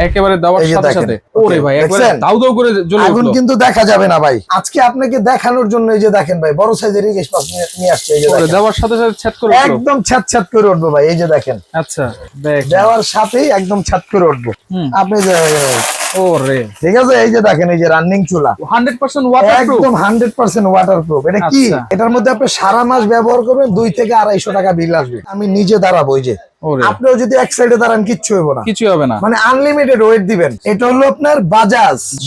একেবারে দেওয়ার সাথে সাথে ওরে ভাই একেবারে দাউ দাউ করে জ্বলে আগুন কিন্তু দেখা যাবে না ভাই। আজকে আপনাকে দেখানোর জন্য এই যে দেখেন ভাই, বড় সাইজের ইলিশ মাছ নিয়ে আসছে। এই যে ওরে দেওয়ার সাথে সাথে ছাত করে উঠলো, একদম ছাত করে উঠবে ভাই। এই যে দেখেন, আচ্ছা দেখ দেওয়ার সাথেই একদম ছাত করে উঠবো। আপনি ওরে ঠিক আছে, এই যে দেখেন, এই যে রানিং চুলা 100% ওয়াটারপ্রুফ, একদম 100% ওয়াটারপ্রুফ। এটা কি, এটার মধ্যে আপনি সারা মাস ব্যবহার করবেন, 2 থেকে 250 টাকা বিল আসবে। আমি নিজে দাঁড়াবো, এই যে আপনিও যদি এক সাইডে দাঁড়ান কিচ্ছু হবে না, কিছু হবে না, মানে আনলিমিটেড ওয়েট দিবেন। এটা হলো আপনার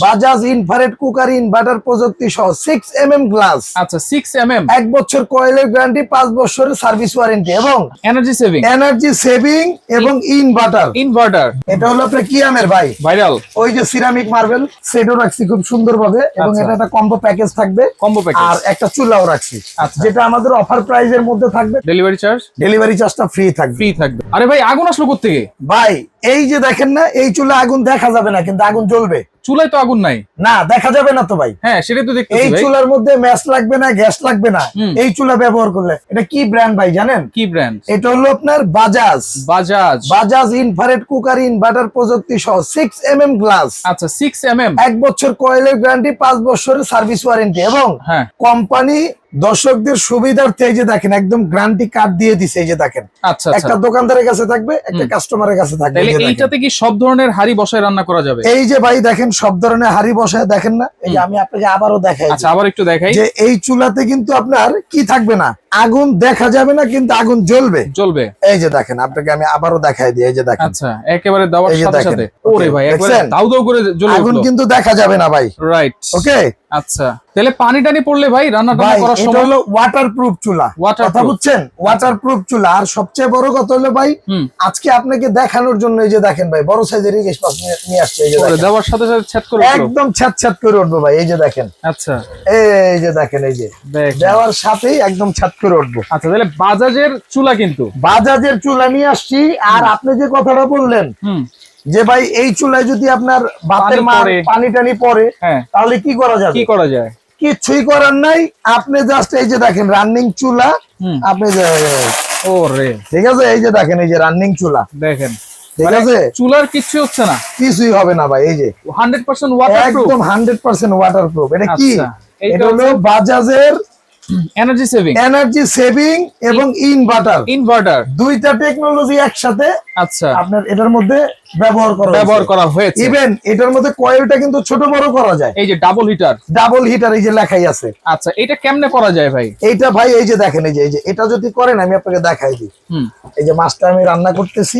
বাজাজ ইনফ্রারেড কুকার ইনভার্টার প্রযুক্তি সহ 6mm গ্লাস। আচ্ছা 6mm, 1 বছর কয়েলের গ্যারান্টি, 5 বছরের সার্ভিস ওয়ারেন্টি এবং এনার্জি সেভিং এবং ইনভার্টার। এটা হলো আপনার কিয়ামের ভাই ভাইরাল, ওই যে সিরামিক মার্বেল সেটও রাখছি খুব সুন্দর ভাবে, এবং এটা একটা কম্বো প্যাকেজ থাকবে, আর একটা চুলাও রাখছি, যেটা আমাদের অফার প্রাইজের মধ্যে থাকবে। ডেলিভারি চার্জটা ফ্রি থাকবে। আরে ভাই আগুন আসলো কোত্থেকে ভাই? এই যে দেখেন না, এই চুলা আগুন দেখা যাবে না, কিন্তু আগুন জ্বলবে। চুলায় তো আগুন নাই, না দেখা যাবে না তো ভাই। হ্যাঁ সেটাই তো দেখতেছি। এই চুলার মধ্যে ম্যাচ লাগবে না, গ্যাস লাগবে না এই চুলা ব্যবহার করলে। এটা কি ব্র্যান্ড ভাই জানেন? কি ব্র্যান্ড? এটা হলো আপনার বাজাজ ইনফ্রারেড কুকার ইনভার্টার প্রযুক্তি সহ 6mm গ্লাস। আচ্ছা 6mm, 1 বছর কয়েলের গ্যারান্টি, 5 বছরের সার্ভিস ওয়ারেন্টি এবং কোম্পানি দর্শকদের সুবিধার্থে এই যে দেখেন একদম গ্যারান্টি কার্ড দিয়ে দিছে। এই যে দেখেন, আচ্ছা একটা দোকানদারের কাছে থাকবে, একটা কাস্টমারের কাছে থাকবে। এইটাতে কি সব ধরনের হাড়ি বসায় রান্না করা যাবে? এই যে ভাই দেখেন, সব ধরনের হাড়ি বসায় দেখেন না। এই যে আমি আপনাকে আবারও দেখাই, আচ্ছা আবার একটু দেখাই, যে এই চুলাতে কিন্তু আপনার কি থাকবে না, আগুন দেখা যাবে না, কিন্তু আগুন জ্বলবে। এই যে দেখেন, আপনাকে আমি আবারও দেখাই দিই। এই যে দেখেন, আচ্ছা একেবারে দেওয়ার সাথে সাথে ওরে ভাই একেবারে দাউ দাউ করে জ্বলে উঠলো, আগুন কিন্তু দেখা যাবে না ভাই। রাইট, ওকে। আচ্ছা তাহলে পানি টানি পড়লে ভাই রান্নাটা করার সময়, এটা হলো ওয়াটারপ্রুফ চুলা, কথা বুঝছেন? ওয়াটারপ্রুফ চুলা। আর সবচেয়ে বড় কথা হলো ভাই, আজকে আপনাকে দেখানোর জন্য এই যে দেখেন ভাই, বড় সাইজের ইলিশ মাছ নিয়ে আসছে। এই যে দেওয়ার সাথে সাথে ছাত করে উঠলো, একদম ছাত করে উঠবে ভাই। এই যে দেখেন, আচ্ছা এই যে দেখেন, এই যে দেওয়ার সাথেই একদম ছাত করে উঠবো। আচ্ছা তাহলে বাজাজের চুলা, কিন্তু বাজাজের চুলা নিয়ে আসছি। আর আপনি যে কথাটা বললেন যে ভাই এই চুলায় যদি আপনার ভাতের পানি টানি পড়ে, তাহলে কি করা যায়? কিছুই করার নাই। আপনি জাস্ট এই যে দেখেন রানিং চুলা, আপনি ঠিক আছে, এই যে দেখেন, এই যে রানিং চুলা দেখেন, ঠিক আছে, চুলার কিছু হচ্ছে না, কিছুই হবে না ভাই। এই যে 100% ওয়াটারপ্রুফ, একদম 100% ওয়াটারপ্রুফ। এটা কি, এটা হলো বাজাজের এনার্জি সেভিং এবং ইনভার্টার, দুইটা টেকনোলজি একসাথে আপনার এটার মধ্যে ব্যবহার করা হয়েছে। ইভেন এটার মধ্যে কয়েলটা কিন্তু ছোট বড় করা যায়। এই যে ডাবল হিটার, এই যে লেখাই আছে। আচ্ছা এটা কেমনে করা যায় ভাই? এইটা ভাই এই যে দেখেন, এই যে এটা যদি করেন, আমি আপনাকে দেখাই দিই। এই যে মাছটা আমি রান্না করতেছি,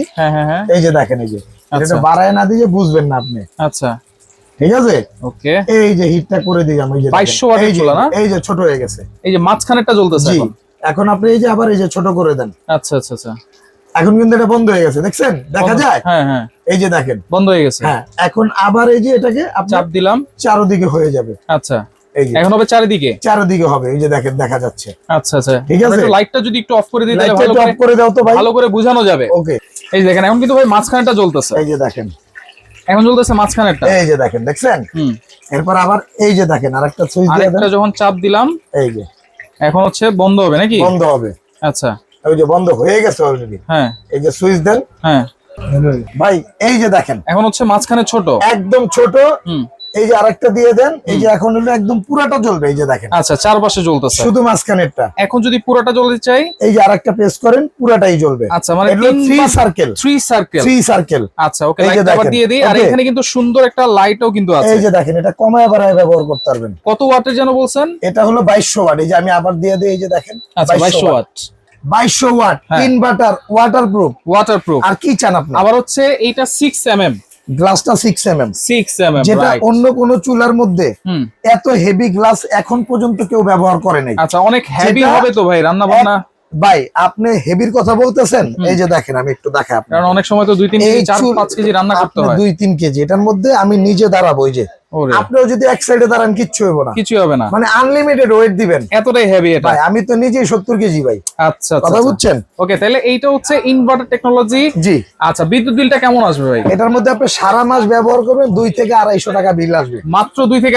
এই যে দেখেন, এই যে এটা বাড়ায় না দিয়ে বুঝবেন না আপনি। আচ্ছা ঠিক আছে, ওকে। এই যে হিটটা করে দিলাম, এই যে 2200 ওয়াটের চুলা না, এই যে ছোট হয়ে গেছে, এই যে মাঝখানেরটা জ্বলতেছে এখন আপনি এই যে আবার এই যে ছোট করে দেন। আচ্ছা, এখন কিন্তু এটা বন্ধ হয়ে গেছে, দেখছেন? দেখা যায়, এই যে দেখেন বন্ধ হয়ে গেছে। এখন আবার এই যে এটাকে চাপ দিলাম, চারদিকে হয়ে যাবে। আচ্ছা এখন হবে চারিদিকে হবে, এই যে দেখেন, দেখা যাচ্ছে। আচ্ছা ঠিক আছে, লাইটটা যদি একটু অফ করে দিই তাহলে ভালো করে বোঝানো যাবে। ওকে, এই দেখেন এখন কিন্তু ভাই মাঝখানেরটা জ্বলতেছে, এই যে দেখেন এখন জ্বলতেছে মাঝখানেরটা, এই যে দেখেন, দেখছেন? এরপর আবার এই যে দেখেন আরেকটা সুইচ দিয়ে দেন, যখন চাপ দিলাম, এই যে এখন হচ্ছে বন্ধ হবে নাকি? বন্ধ হবে। আচ্ছা ওই যে বন্ধ হয়ে গেছে অলরেডি। এই যে সুইচ দেন, ভাই এই যে দেখেন এখন হচ্ছে মাঝখানে ছোট, একদম ছোট। এই যে আরেকটা দিয়ে দেন, এই যে এখন হলো একদম পুরাটা জ্বলবে। এই যে দেখেন, আচ্ছা চারপাশে জ্বলতেছে, শুধু মাঝখানেরটা। এখন যদি পুরাটা জ্বলতে চাই, এই যে আরেকটা প্রেস করেন, পুরাটাই জ্বলবে। আচ্ছা মানে 3 সার্কেল। আচ্ছা ওকে, লাইট আবার দিয়ে দেই। আর এখানে কিন্তু সুন্দর একটা লাইটও কিন্তু আছে, এই যে দেখেন, এটা কমায় বাড়ায় ব্যবহার করতে পারবেন। কত ওয়াটের যেন বলছেন? এটা হলো 2200 ওয়াট। এই যে আমি আবার দিয়ে দেই, এই যে দেখেন, আচ্ছা 2200 ওয়াট ইনভার্টার, ওয়াটারপ্রুফ। আর কি চান আপনি? আবার হচ্ছে এইটা 6mm গ্লাসটা, 6mm, যেটা অন্য কোন চুলার মধ্যে এত হেভি গ্লাস এখন পর্যন্ত কেউ ব্যবহার করে নাই। আচ্ছা অনেক হেভি হবে তো ভাই রান্না বান্না? ভাই আপনি হেভির কথা বলতেছেন, এই যে দেখেন আমি একটু দেখাই আপনাকে, কারণ অনেক সময় তো 2-3 কেজি 4-5 কেজি রান্না করতে হয়। 2-3 কেজি, এটার মধ্যে আমি নিজে দাঁড়াবো। এই যে আপনিও যদি এক সাইডে দাঁড়ান কিচ্ছু হবে না, মানে আনলিমিটেড ওয়েট দিবেন, এতটাই হেভি এটা। ভাই আমি তো নিজেই 70 কেজি ভাই। আচ্ছা কথা বুঝছেন? ওকে, তাহলে এইটা হচ্ছে ইনভার্টার টেকনোলজি। জি। আচ্ছা বিদ্যুৎ বিলটা কেমন আসবে ভাই? এটার মধ্যে আপনি সারা মাস ব্যবহার করবেন, 2 থেকে 250 টাকা বিল আসবে। মাত্র 2 থেকে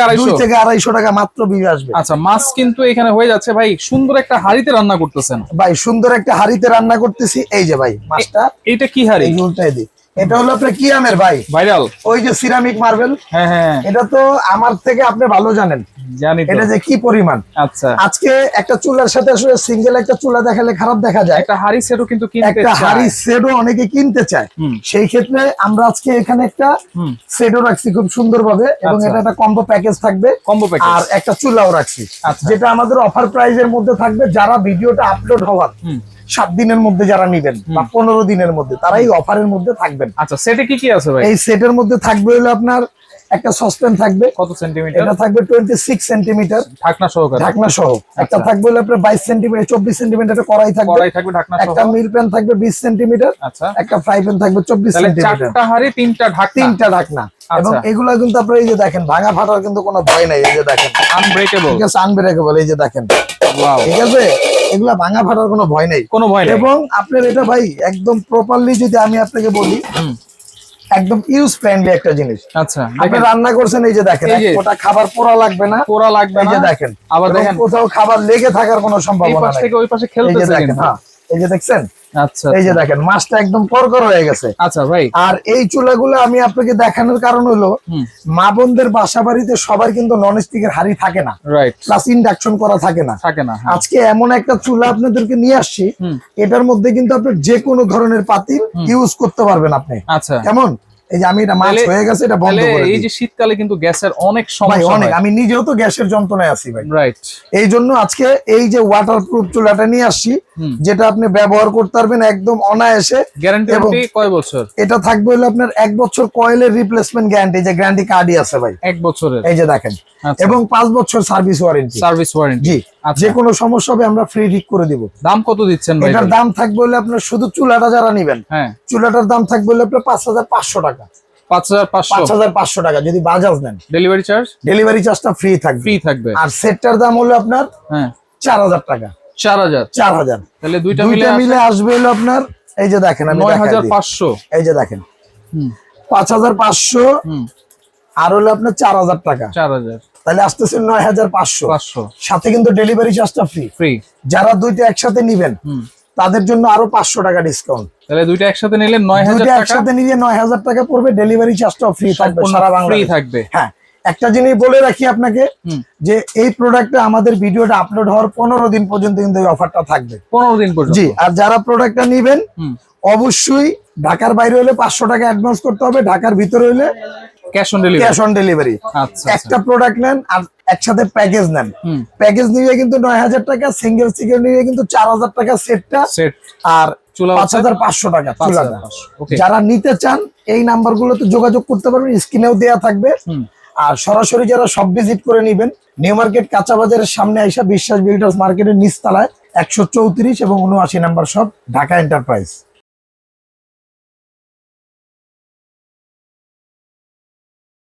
250 টাকা মাত্র বিল আসবে। আচ্ছা মাছ কিন্তু এখানে হয়ে যাচ্ছে ভাই, সুন্দর একটা হাঁড়িতে রান্না করতেছেন। ভাই সুন্দর একটা হাঁড়িতে রান্না করতেছি। এই যে ভাই মাছটা, এইটা কি হাঁড়ি? উল্টাই দিই, এটা হলো আপনার কি আমের ভাই? ভাইরাল। ওই যে সিরামিক মার্বেল। হ্যাঁ হ্যাঁ, এটা তো আমার থেকে আপনি ভালো জানেন। জানি তো এটা যে কি পরিমাণ। আচ্ছা, আজকে একটা চুলার সাথে আসলে সিঙ্গেল একটা চুলা দেখালে খারাপ দেখা যায়, একটা হাড়ি সেটও কিন্তু কিনতে চায়, একটা হাড়ি সেটও অনেকে কিনতে চায়। সেই ক্ষেত্রে আমরা আজকে এখানে একটা সেটও রাখছি খুব সুন্দরভাবে, এবং এটা একটা কম্বো প্যাকেজ থাকবে, আর একটা চুলাও রাখছি, যেটা আমাদের অফার প্রাইজের মধ্যে থাকবে। যারা ভিডিওটা আপলোড হওয়ার 7 দিনের মধ্যে যারা নিবেন বা 15 দিনের মধ্যে, তারা এই অফারের মধ্যে থাকবেন। আচ্ছা, সেটে কি কি আছে ভাই? এই সেটের মধ্যে থাকবে হলো আপনার একটা সসপ্যান থাকবে, কত সেন্টিমিটার? এটা থাকবে 26 সেন্টিমিটার ঢাকনা সহকারে, ঢাকনা সহ। একটা থাকবে হলো আপনার 22 সেন্টিমিটার 24 সেন্টিমিটার কড়াই থাকবে ঢাকনা সহ। একটা মিল প্যান থাকবে 20 সেন্টিমিটার। আচ্ছা, একটা ফ্রাই প্যান থাকবে 24 সেন্টিমিটার। চারটা হাড়ি, তিনটা ঢাকনা। এবং এগুলা কিন্তু আপনারা এই যে দেখেন, ভাঙা ফাটার কিন্তু কোনো ভয় নাই। এই যে দেখেন, আনব্রেকেবল। ঠিক আছে, আনব্রেকেবল। এই যে দেখেন, ওয়াও, ঠিক আছে, এগুলা ভাঙা ফাটার কোনো ভয় নেই, কোনো ভয় নেই। এবং আপনার এটা ভাই একদম প্রপারলি যদি আমি আপনাকে বলি, একদম ইউজ ফ্রেন্ডলি একটা জিনিস। আচ্ছা, আপনি রান্না করছেন, এই যে দেখেন, ওটা খাবার পোড়া লাগবে না, এই যে দেখেন, আবার দেখেন কোথাও খাবার লেগে থাকার কোনো সম্ভাবনা নাই। এই পাশ থেকে ওই পাশে খেলতেছে কিন্তু। হ্যাঁ, এই যে দেখছেন। আচ্ছা, এই যে দেখেন, মাছটা একদম করকর হয়ে গেছে। আচ্ছা ভাই, আর এই চুলাগুলো আমি আপনাকে দেখানোর কারণ হলো, মা বোনদের বাসা বাড়িতে সবার কিন্তু নন স্টিকের হাড়ি থাকে না, রাইট, প্লাস ইন্ডাকশন করা থাকে না। আজকে এমন একটা চুলা আপনাদেরকে নিয়ে আসছি, এটার মধ্যে কিন্তু আপনি যে কোনো ধরনের পাতিল ইউজ করতে পারবেন আপনি। আচ্ছা, কেমন? এই যে আমি এটা মাছ হয়ে গেছে, এটা বন্ধ করে দিই। এই যে শীতকালে কিন্তু গ্যাসের অনেক সমস্যা হয়, আমি নিজেও তো গ্যাসের যন্ত্রণায় আছি ভাই, রাইট। এই জন্য আজকে এই যে ওয়াটারপ্রুফ চুলাটা নিয়ে আসছি, যেটা আপনি ব্যবহার করতে পারবেন একদম অনায়াসে। গ্যারান্টি কয় বছর? এটা থাকবে হলো আপনার 1 বছর কয়েলের রিপ্লেসমেন্ট গ্যারান্টি, যে গ্যারান্টি কার্ডই আছে ভাই 1 বছরের, এই যে দেখেন, এবং 5 বছর সার্ভিস ওয়ারেন্টি। জি, যে কোনো সমস্যা হবে আমরা ফ্রি ঠিক করে দিব। দাম কত দিচ্ছেন ভাই? এটার দাম থাকবে হলো আপনার, শুধু চুলাটা যারা নেবেন, চুলাটার দাম থাকবে হলো আপনার 5500 টাকা। 5500 টাকা যদি বাজাজ নেন। ডেলিভারি চার্জটা ফ্রি থাকবে। আর সেটটার দাম হলো আপনার 4000 টাকা। 4000 তাহলে দুইটা মিলে আসবে হলো আপনার, এই যে দেখেন, আমি 9500, এই যে দেখেন, 5500 আর হলো আপনার 4000 টাকা, 4000, তাহলে আসতেছে 9500। সাথে কিন্তু ডেলিভারি চার্জটা ফ্রি। যারা দুইটা একসাথে নিবেন তাদের জন্য আরো 500 টাকা ডিসকাউন্ট। তাহলে দুইটা একসাথে নিলে 9000 টাকা, একসাথে নিলে 9000 টাকা পড়বে, ডেলিভারি চার্জটাও ফ্রি থাকবে, সারা বাংলাদেশে ফ্রি থাকবে। হ্যাঁ, একটা জিনিস বলে রাখি আপনাকে, যে এই প্রোডাক্টটা আমাদের ভিডিওটা আপলোড হওয়ার 15 দিন পর্যন্ত কিন্তু এই অফারটা থাকবে, 15 দিন পর্যন্ত। জি, আর যারা প্রোডাক্টটা নেবেন অবশ্যই ঢাকার বাইরে হলে 500 টাকা অ্যাডভান্স করতে হবে, ঢাকার ভিতরে হলে ক্যাশ অন ডেলিভারি। একটা প্রোডাক্ট নেন আর একসাথে প্যাকেজ নেন, প্যাকেজ নিয়ে কিন্তু 9000 টাকা, সিঙ্গেল নিয়ে কিন্তু 4000 টাকা সেটটা, আর 5500 টাকা চুলাটা। যারা নিতে চান এই নাম্বারগুলোতে যোগাযোগ করতে পারবেন, স্ক্রিনেও দেয়া থাকবে। আর সরাসরি যারা সব ভিজিট করে নিবেন, নিউ মার্কেট কাঁচা বাজারের সামনে আইসা বিশ্বাস বিল্ডার্স মার্কেটের নিচতলায় 134 এবং 79 নাম্বার শপ, ঢাকা এন্টারপ্রাইজ।